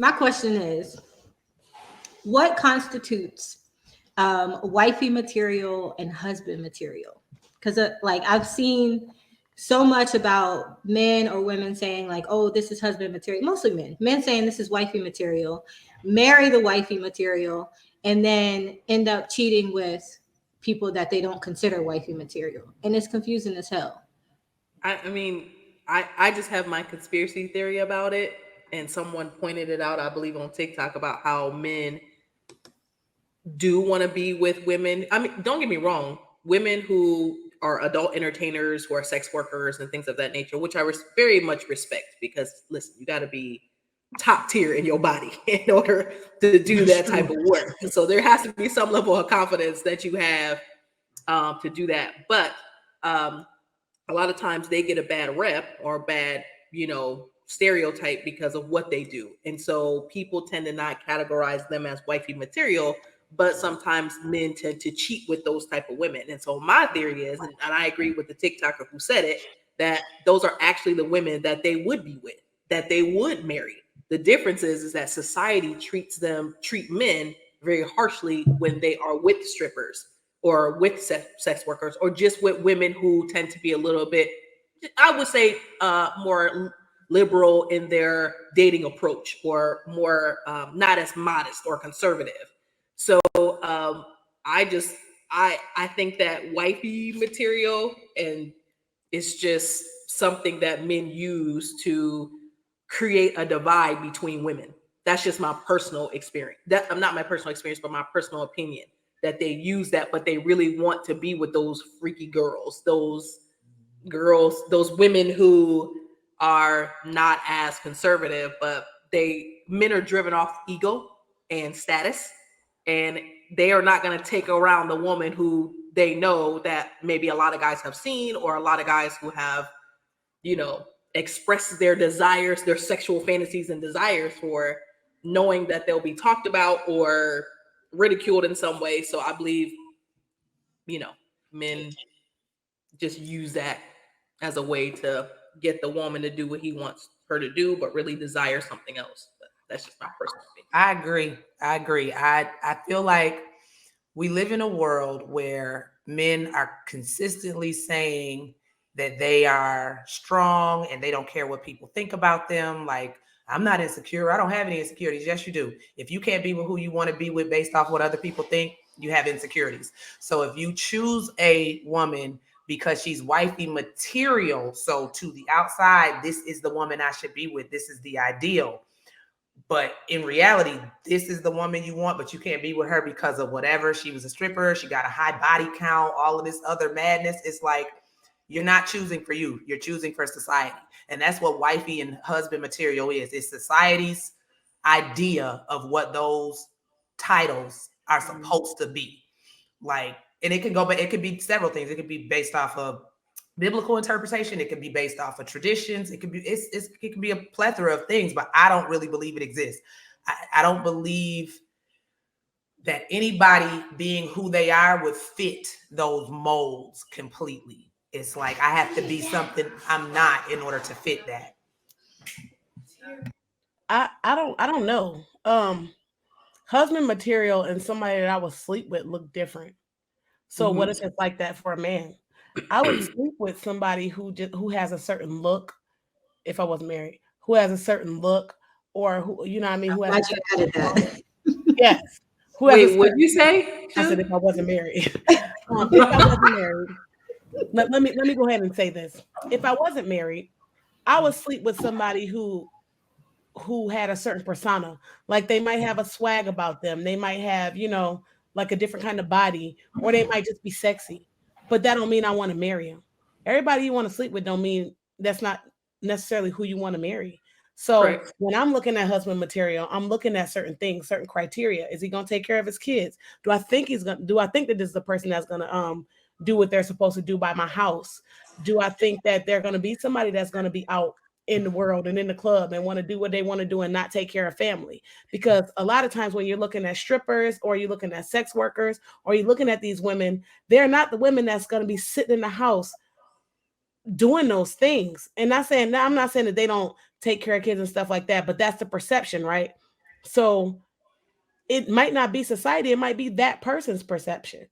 my question is, what constitutes wifey material and husband material? Because like I've seen so much about men or women saying like, oh, this is husband material. Mostly men saying this is wifey material, marry the wifey material, and then end up cheating with people that they don't consider wifey material, and it's confusing as hell. I mean, I just have my conspiracy theory about it, and someone pointed it out, I believe, on TikTok about how men do want to be with women. I mean, don't get me wrong, women who are adult entertainers, who are sex workers and things of that nature, which I very much respect, because listen, you got to be top tier in your body in order to do That's that type true. of work. So there has to be some level of confidence that you have to do that. But um, a lot of times they get a bad rep or bad, stereotype because of what they do. And so people tend to not categorize them as wifey material, but sometimes men tend to cheat with those type of women. And so my theory is, and I agree with the TikToker who said it, that those are actually the women that they would be with, that they would marry. The difference is that society treat men very harshly when they are with strippers or with sex workers, or just with women who tend to be a little bit, I would say, more liberal in their dating approach, or more not as modest or conservative. So I just I think that wifey material, and it's just something that men use to create a divide between women. That's just my personal experience. That I'm not my personal experience, but my personal opinion, that they use that, but they really want to be with those freaky girls, those women who are not as conservative, but men are driven off ego and status, and they are not going to take around the woman who they know that maybe a lot of guys have seen, or a lot of guys who have, you know, expressed their desires, their sexual fantasies and desires for, knowing that they'll be talked about or ridiculed in some way. So I believe, men just use that as a way to get the woman to do what he wants her to do, but really desire something else. But that's just my personal opinion. I agree. I agree. I feel like we live in a world where men are consistently saying that they are strong and they don't care what people think about them. Like, I'm not insecure. I don't have any insecurities. Yes, you do. If you can't be with who you want to be with based off what other people think, you have insecurities. So if you choose a woman because she's wifey material, so to the outside, this is the woman I should be with, this is the ideal. But in reality, this is the woman you want, but you can't be with her because of whatever. She was a stripper. She got a high body count, all of this other madness. It's like, you're not choosing for you. You're choosing for society. And that's what wifey and husband material is. It's society's idea of what those titles are supposed to be. Like, and it can go, but it could be several things. It could be based off of biblical interpretation. It can be based off of traditions. It can be, it can be a plethora of things, but I don't really believe it exists. I don't believe that anybody being who they are would fit those molds completely. It's like, I have to be something I'm not in order to fit that. I don't know. Husband material and somebody that I would sleep with look different. So what if it's like that for a man? I would sleep with somebody who has a certain look, if I wasn't married, who has a certain look, or who, you know what I mean, who has Glad a you certain added that. yes, who has a Wait, what'd certain, you say? I said if I wasn't married. If I wasn't married, let me go ahead and say this. If I wasn't married, I would sleep with somebody who had a certain persona. Like they might have a swag about them. They might have, like a different kind of body, or they might just be sexy. But that don't mean I want to marry them. Everybody you want to sleep with don't mean that's not necessarily who you want to marry. So Correct. when I'm looking at husband material, I'm looking at certain things, certain criteria. Is he gonna take care of his kids? Do I think that this is the person that's gonna do what they're supposed to do by my house? Do I think that they're gonna be somebody that's gonna be out in the world and in the club and want to do what they want to do and not take care of family? Because a lot of times when you're looking at strippers, or you're looking at sex workers, or you're looking at these women, they're not the women that's going to be sitting in the house doing those things. And I'm not saying that they don't take care of kids and stuff like that, but that's the perception, right? So it might not be society, it might be that person's perception.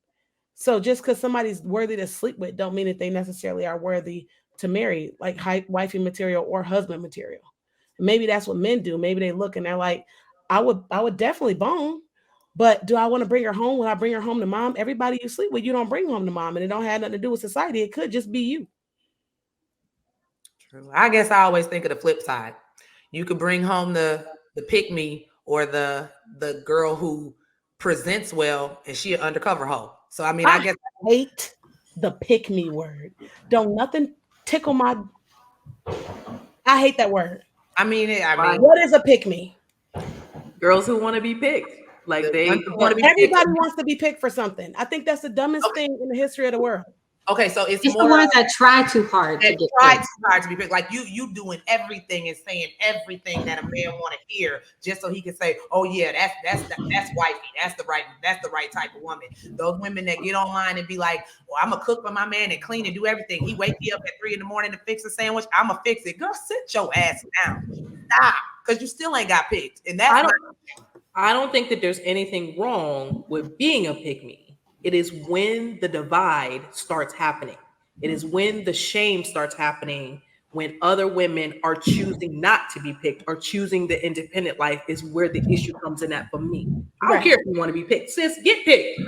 So just because somebody's worthy to sleep with don't mean that they necessarily are worthy to marry, like wifey material or husband material. Maybe that's what men do. Maybe they look and they're like, I would definitely bone, but do I want to bring her home? Will I bring her home to mom? Everybody you sleep with, you don't bring home to mom, and it don't have nothing to do with society. It could just be you. True. I guess I always think of the flip side. You could bring home the pick me or the girl who presents well and she an undercover hoe. So I mean, I guess I hate the pick me word. Don't nothing tickle my. I hate that word. I mean, What is a pick me? Girls who want to be picked. Like they want to be everybody picked. wants to be picked for something. I think that's the dumbest thing in the history of the world. Okay, so it's It's more the ones that try too hard to get try picked. too hard to be picked. Like you doing everything and saying everything that a man want to hear just so he can say, "Oh yeah, that's wifey. That's the right type of woman." Those women that get online and be like, "Well, I'm gonna cook for my man and clean and do everything. He wake me up at 3 a.m. to fix a sandwich. I'm gonna fix it." Girl, sit your ass down. Stop, because you still ain't got picked, and that's I don't think that there's anything wrong with being a pick-me. It is when the divide starts happening. It is when the shame starts happening, when other women are choosing not to be picked or choosing the independent life is where the issue comes in at for me. I don't care if you want to be picked. Sis, get picked.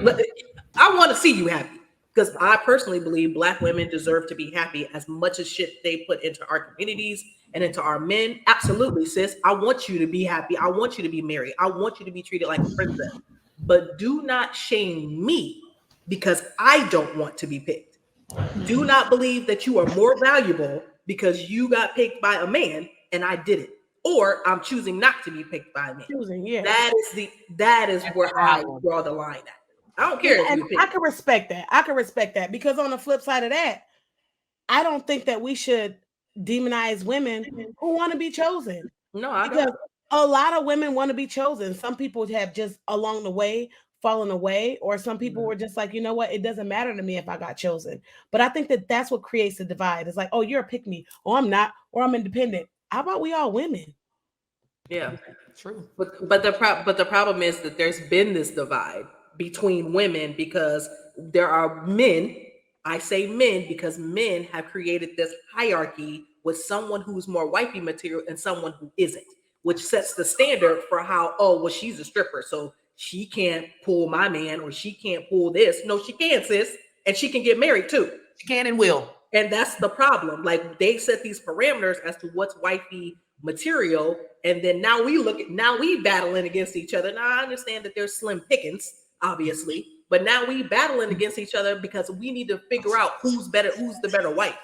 I want to see you happy. Because I personally believe Black women deserve to be happy as much as shit they put into our communities and into our men. Absolutely, sis. I want you to be happy. I want you to be married. I want you to be treated like a princess. But do not shame me because I don't want to be picked. Do not believe that you are more valuable because you got picked by a man and I didn't. Or I'm choosing not to be picked by a man. That is where I draw the line at. I don't care. And I can respect that. I can respect that because on the flip side of that, I don't think that we should demonize women who want to be chosen. No, I because don't. A lot of women want to be chosen. Some people have just along the way fallen away, or some people were just like, you know what, it doesn't matter to me if I got chosen. But I think that that's what creates the divide. It's like, oh, you're a pick me, or I'm not, or I'm independent. How about we all women? Yeah, true. But the problem is that there's been this divide between women because there are men. I say men because men have created this hierarchy with someone who's more wifey material and someone who isn't, which sets the standard for how, oh, well, she's a stripper, so she can't pull my man, or she can't pull this. No, she can, sis, and she can get married too. She can and will. And that's the problem. Like they set these parameters as to what's wifey material, and then now we battling against each other. Now I understand that there's slim pickings, obviously, but now we battling against each other because we need to figure out who's the better wife,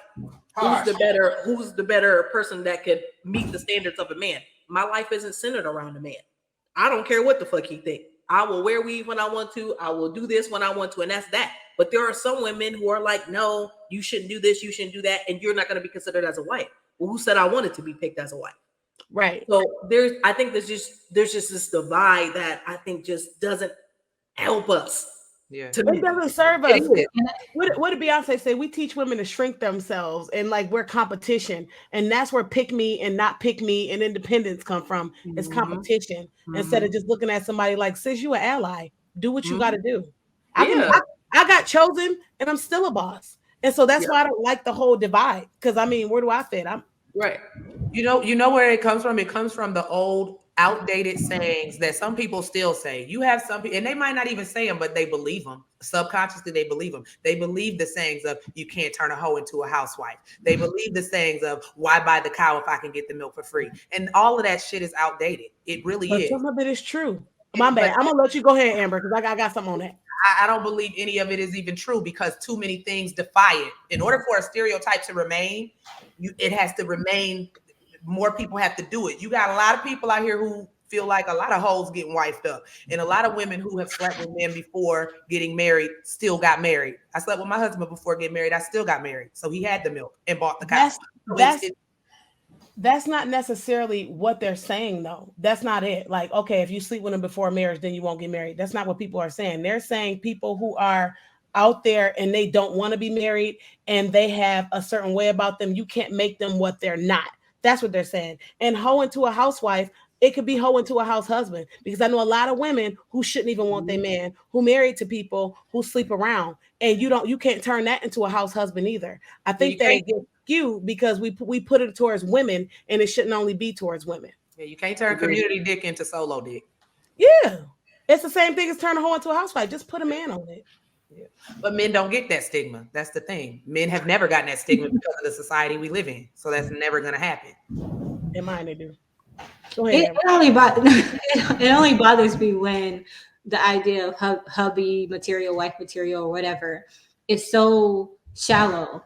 who's the better person that could meet the standards of a man. My life isn't centered around a man. I don't care what the fuck he think. I will wear weave when I want to. I will do this when I want to, and that's that. But there are some women who are like, no, you shouldn't do this, you shouldn't do that, and you're not going to be considered as a wife. Well, who said I wanted to be picked as a wife? Right. So I think there's just this divide that I think just doesn't help us. Yeah, it doesn't serve us. What did Beyonce say? We teach women to shrink themselves, and like we're competition, and that's where pick me and not pick me and independence come from. It's competition instead of just looking at somebody like, sis, you an ally. Do what you got to do. I got chosen, and I'm still a boss, and so that's why I don't like the whole divide. Because I mean, where do I fit? I'm right. You know where it comes from? It comes from the old outdated sayings that some people still say. You have some people, and they might not even say them, but they believe them. Subconsciously, they believe them. They believe the sayings of, you can't turn a hoe into a housewife. They believe the sayings of, why buy the cow if I can get the milk for free? And all of that shit is outdated. It really is. Some of it is true. My bad. I'm going to let you go ahead, Amber, because I got something on that. I don't believe any of it is even true because too many things defy it. In order for a stereotype to remain, it has to remain. More people have to do it. You got a lot of people out here who feel like a lot of hoes getting wifed up, and a lot of women who have slept with men before getting married still got married. I slept with my husband before getting married. I still got married, so he had the milk and bought the cow. That's not necessarily what they're saying, though. That's not it. Like, okay, if you sleep with them before marriage, then you won't get married. That's not what people are saying. They're saying people who are out there and they don't want to be married and they have a certain way about them, you can't make them what they're not. That's what they're saying. And hoe into a housewife, it could be hoe into a house husband, because I know a lot of women who shouldn't even want their man, who married to people who sleep around, and you can't turn that into a house husband either. I think that it gets skewed because we put it towards women, and it shouldn't only be towards women. Yeah, you can't turn community dick into solo dick. Yeah, it's the same thing as turning a hoe into a housewife. Just put a man on it. Yeah. But men don't get that stigma. That's the thing. Men have never gotten that stigma because of the society we live in. So that's never going to happen. In mine, they do. Go ahead. It only bothers me when the idea of hubby material, wife material, or whatever is so shallow.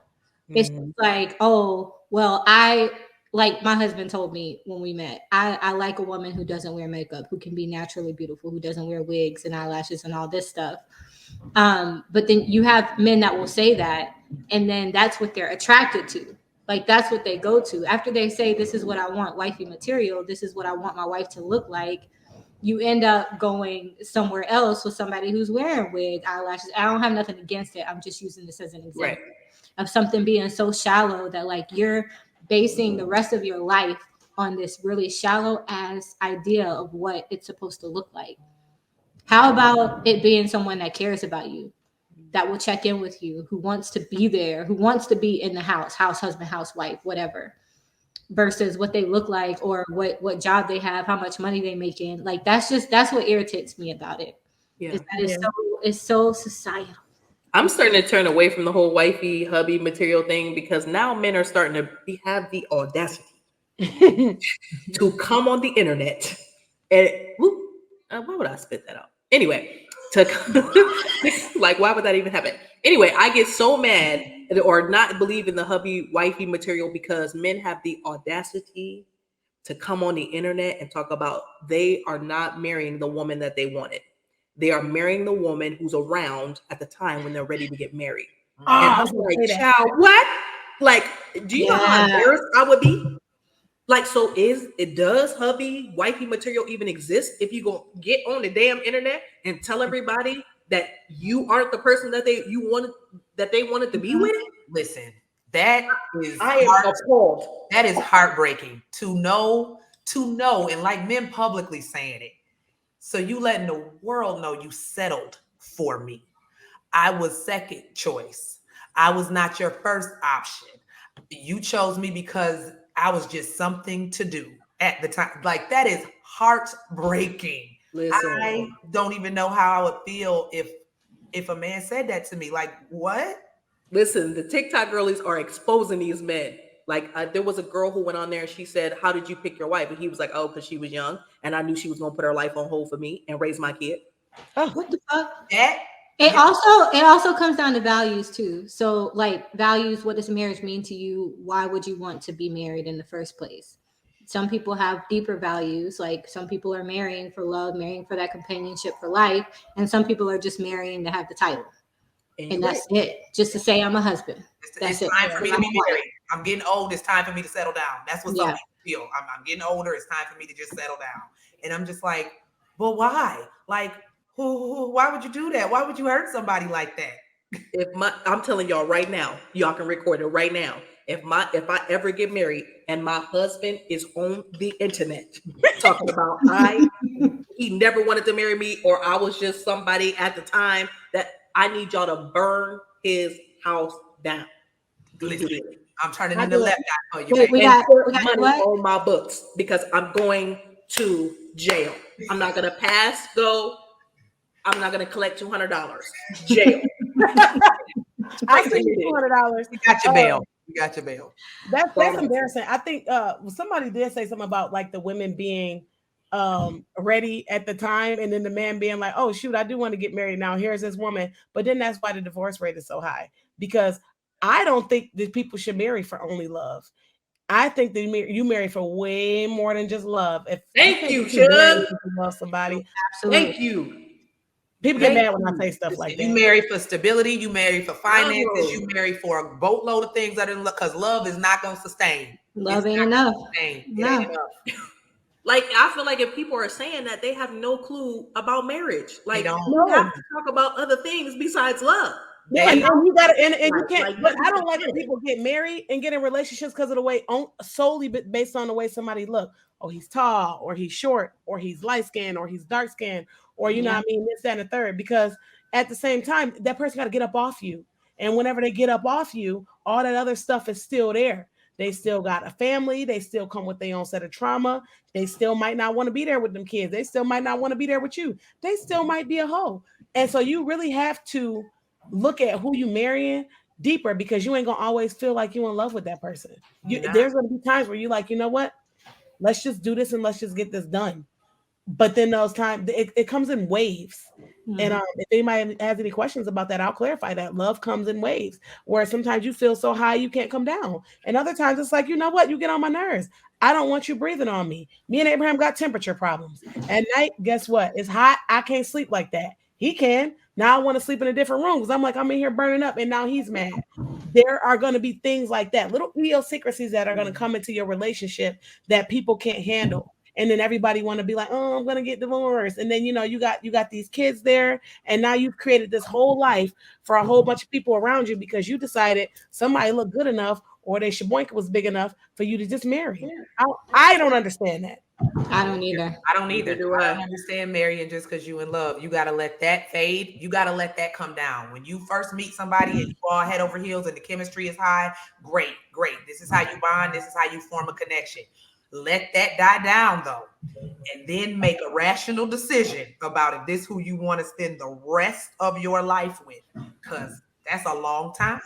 It's like, oh, well, like my husband told me when we met, I like a woman who doesn't wear makeup, who can be naturally beautiful, who doesn't wear wigs and eyelashes and all this stuff. But then you have men that will say that, and then that's what they're attracted to. Like, that's what they go to after they say, this is what I want, wifey material, this is what I want my wife to look like. You end up going somewhere else with somebody who's wearing wig, eyelashes. I don't have nothing against it. I'm just using this as an example of something being so shallow that, like, you're basing the rest of your life on this really shallow ass idea of what it's supposed to look like. How about it being someone that cares about you, that will check in with you, who wants to be there, who wants to be in the house husband, housewife, whatever, versus what they look like or what job they have, how much money they make in. Like, that's what irritates me about it. Yeah. Is that it's so societal. I'm starting to turn away from the whole wifey hubby material thing, because now men are starting to have the audacity to come on the internet and why would I spit that out? Anyway, like, why would that even happen? Anyway, I get so mad or not believe in the hubby wifey material because men have the audacity to come on the internet and talk about they are not marrying the woman that they wanted. They are marrying the woman who's around at the time when they're ready to get married. And I'm like, child, what? Like, do you know how embarrassed I would be? Like, so does hubby wifey material even exist if you go get on the damn internet and tell everybody that you aren't the person that they wanted to be with? Listen, that is appalled. That is heartbreaking to know, and like men publicly saying it. So you letting the world know you settled for me. I was second choice. I was not your first option. You chose me because I was just something to do at the time. Like, that is heartbreaking. Listen. I don't even know how I would feel if a man said that to me. Like, what? Listen, the TikTok girlies are exposing these men. Like, there was a girl who went on there and she said, how did you pick your wife? And he was like, oh, because she was young and I knew she was going to put her life on hold for me and raise my kid. Oh, what the fuck? It also comes down to values too. So, like, values, what does marriage mean to you? Why would you want to be married in the first place? Some people have deeper values. Like, some people are marrying for love, marrying for that companionship for life. And some people are just marrying to have the title. And that's it. Just to say I'm a husband. It's time for me to be married. I'm getting old. It's time for me to settle down. That's what some people feel. I'm getting older. It's time for me to just settle down. And I'm just like, well, why? Like, why would you do that? Why would you hurt somebody like that? I'm telling y'all right now, y'all can record it right now. If I ever get married and my husband is on the internet talking about he never wanted to marry me, or I was just somebody at the time, that I need y'all to burn his house down. Listen, I'm turning into left eye for you. Wait, we got money on my books because I'm going to jail. I'm not gonna pass go. I'm not gonna collect $200. Jail. I sent you $200. You got your bail. You got your bail. That's embarrassing. I think somebody did say something about, like, the women being ready at the time, and then the man being like, oh shoot, I do want to get married now, here's this woman. But then that's why the divorce rate is so high, because I don't think that people should marry for only love. I think that you marry for way more than just love. Thank you, Chug. Love somebody. Absolutely. Thank you. People get mad when I say stuff like that. You marry for stability, you marry for finances, you marry for a boatload of things other than love, because love is not going to sustain. Love ain't enough. No. Like, I feel like if people are saying that, they have no clue about marriage. Like, you have to talk about other things besides love. Yeah, and you gotta, and you can't. Like, But I don't like when people get married and get in relationships because of the way solely based on the way somebody look. Oh, he's tall, or he's short, or he's light skinned, or he's dark skinned, or you know what I mean, this, that, and the third. Because at the same time, that person got to get up off you, and whenever they get up off you, all that other stuff is still there. They still got a family. They still come with their own set of trauma. They still might not want to be there with them kids. They still might not want to be there with you. They still might be a hoe. And so you really have to look at who you marrying deeper, because you ain't gonna always feel like you're in love with that person. There's gonna be times where you're like, you know what? Let's just do this and let's just get this done. But then those times it comes in waves. And if anybody has any questions about that, I'll clarify that love comes in waves, where sometimes you feel so high you can't come down, and other times it's like, you know what, you get on my nerves. I don't want you breathing on me. Me and Abraham got temperature problems at night. Guess what? It's hot. I can't sleep like that. He can. Now I want to sleep in a different room because I'm like, I'm in here burning up, and now he's mad. There are going to be things like that, little idiosyncrasies that are going to come into your relationship that people can't handle. And then everybody want to be like, oh, I'm gonna get divorced. And then you got these kids there, and now you've created this whole life for a whole bunch of people around you because you decided somebody looked good enough or their shaboinka was big enough for you to just marry. Yeah. I don't understand that. I don't either. I don't either. I don't understand marrying just because you in love. You gotta let that fade. You gotta let that come down. When you first meet somebody and you all head over heels and the chemistry is high, great. This is how you bond. This is how you form a connection. Let that die down though, and then make a rational decision about if this who you want to spend the rest of your life with, because that's a long time,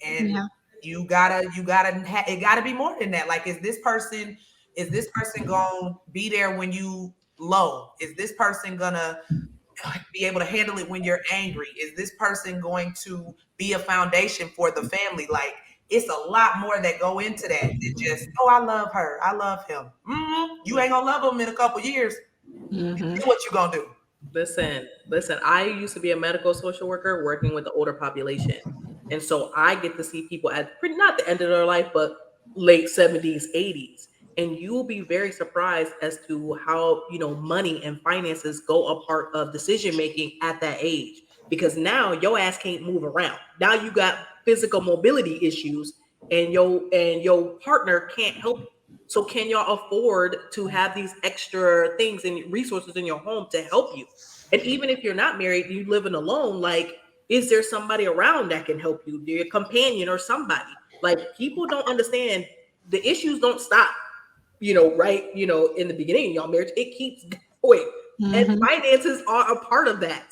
and it gotta be more than that. Like, is this person gonna be there when you low? Is this person gonna be able to handle it when you're angry? Is this person going to be a foundation for the family? Like, it's a lot more that go into that than just, oh, I love her, I love him. You ain't gonna love them in a couple years. What you gonna do? Listen. I used to be a medical social worker working with the older population, and so I get to see people at not the end of their life, but late 70s, 80s, and you will be very surprised as to how money and finances go a part of decision making at that age. Because now your ass can't move around. Now you got physical mobility issues, and your partner can't help you. So can y'all afford to have these extra things and resources in your home to help you? And even if you're not married, you living alone, like, is there somebody around that can help you? Your companion or somebody? Like, people don't understand the issues don't stop, right, in the beginning of y'all marriage. It keeps going. And finances are a part of that.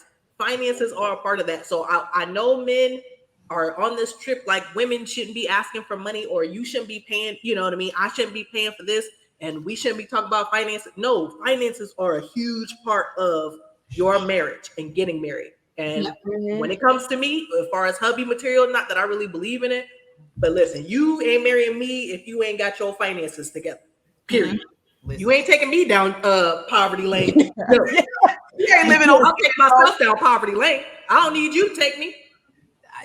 So I know men are on this trip like women shouldn't be asking for money, or you shouldn't be paying, you know what I mean? I shouldn't be paying for this, and we shouldn't be talking about finances. No, finances are a huge part of your marriage and getting married. And when it comes to me, as far as hubby material, not that I really believe in it, but listen, you ain't marrying me if you ain't got your finances together. Period. You ain't taking me down poverty lane. No. You ain't living on. I'll take myself down poverty lane. I don't need you to take me.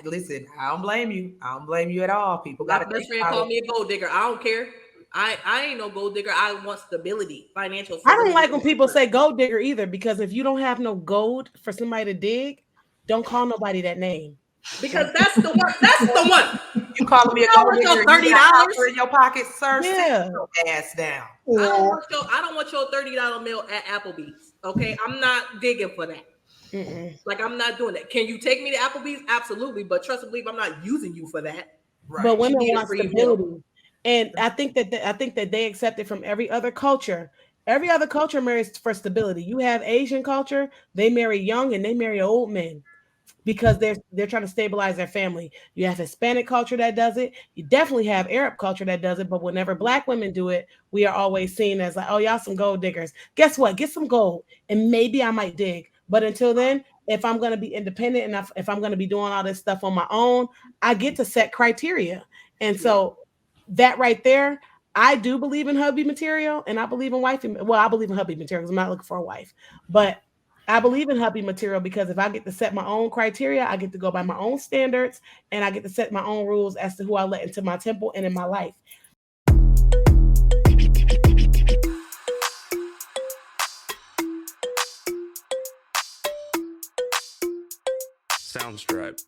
Listen, I don't blame you. I don't blame you at all. People got a best friend call me a gold digger. I don't care. I ain't no gold digger. I want stability, financial stability. I don't like when people say gold digger either, because if you don't have no gold for somebody to dig, don't call nobody that name. Because that's the one. That's the one. You calling me a gold digger? $30 in your pocket, sir? Yeah. Sit your ass down. I don't want your $30 meal at Applebee's. Okay, I'm not digging for that. Like, I'm not doing that. Can you take me to Applebee's? Absolutely, but trust and believe, I'm not using you for that. Right. But women want stability, and I think that they accept it from every other culture. Every other culture marries for stability. You have Asian culture; they marry young and they marry old men because they're trying to stabilize their family. You have Hispanic culture that does it. You definitely have Arab culture that does it. But whenever Black women do it, we are always seen as like, oh, y'all some gold diggers. Guess what? Get some gold, and maybe I might dig. But until then, if I'm going to be independent and if I'm going to be doing all this stuff on my own, I get to set criteria. And so that right there, I do believe in hubby material, and I believe in wifey. Well, I believe in hubby material because I'm not looking for a wife. But I believe in hubby material because if I get to set my own criteria, I get to go by my own standards, and I get to set my own rules as to who I let into my temple and in my life. Soundstripe.